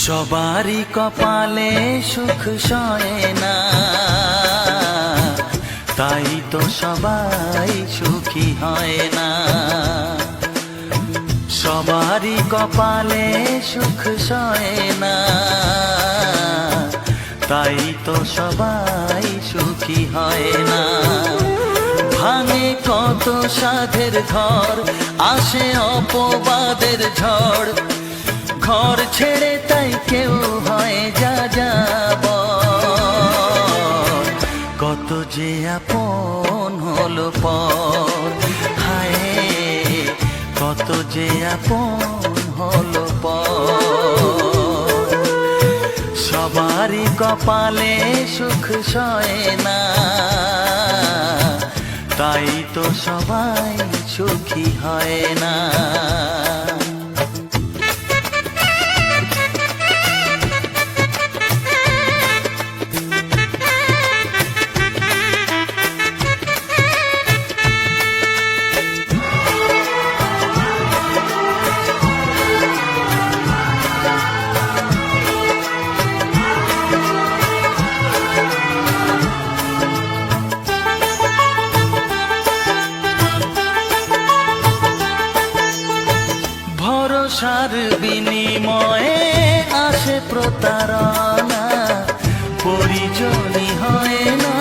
সবারই কপালে সুখ সয় না, তাই তো সবাই সুখী হয় না। সবারই কপালে সুখ সয় না, তাই তো সবাই সুখী হয় না। ভাঙে কত সাধের ঘর, আসে অপবাদের ঝড়, ঘর ছেড়ে তাই কেউ হয় যা যাব। কত যে আপন হলো পর, হায় কত যে আপন হলো পর। সবারই কপালে সুখ সয় না, তাই তো সবাই সুখী হয় না। ভরসার বিনিময়ে আসে প্রতারণা, পরিজনই হয় না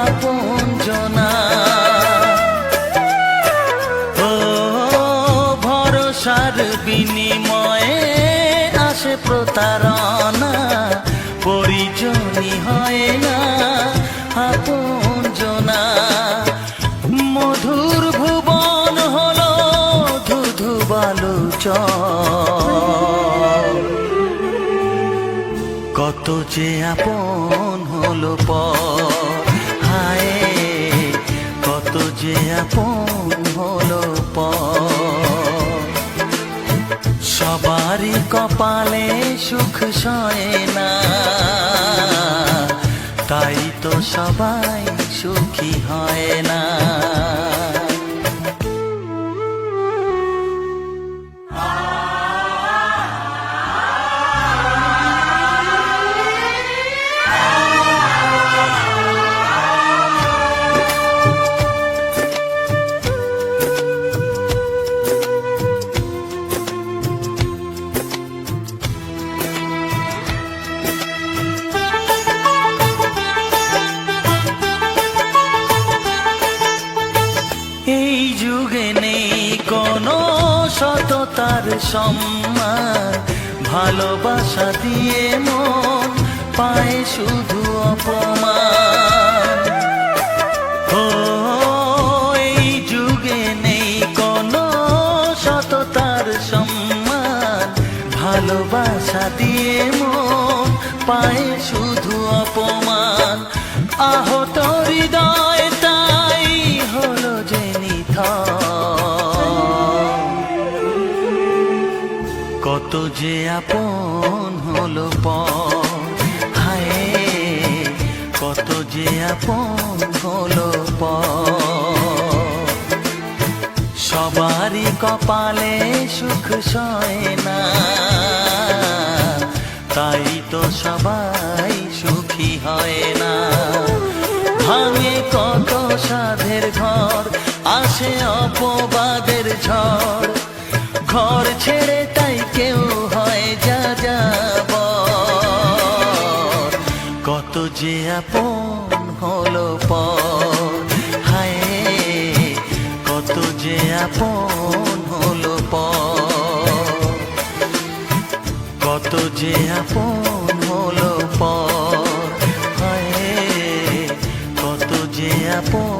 আপনজনা। ও ভরসার বিনিময়ে আসে প্রতারণা, পরিজনই হয় না আপনজনা। মধুর ভুবন হলো ধুধু বালুচর, কত যে আপন হলো পর, হায় কত যে আপন হলো পর। সবারই কপালে সুখ সয় না, তাই তো সবাই সুখী হয় না। এই যুগে নেই কোনো সততার সম্মান, ভালোবাসা দিয়ে মন পায় শুধু অপমান। ও এই যুগে নেই কোনো সততার সম্মান, ভালোবাসা দিয়ে মন পায় শুধু অপমান। আহত হৃদয় তাই হলো যে কত যে আপন হলো পর, হায় কত যে আপন হলো পর। সবারই কপালে সুখ সয় না, তাই তো সবাই সুখী হয় না। ভাঙে কত সাধের ঘর, আসে অপবাদের ঝড়, ঘর ছেড়ে তাই কেউ হয় যা যাব। কত যে আপন হলো পর, হায় কত যে আপন হলো পর। কত যে আপন হলো পর, হায় কত যে আপন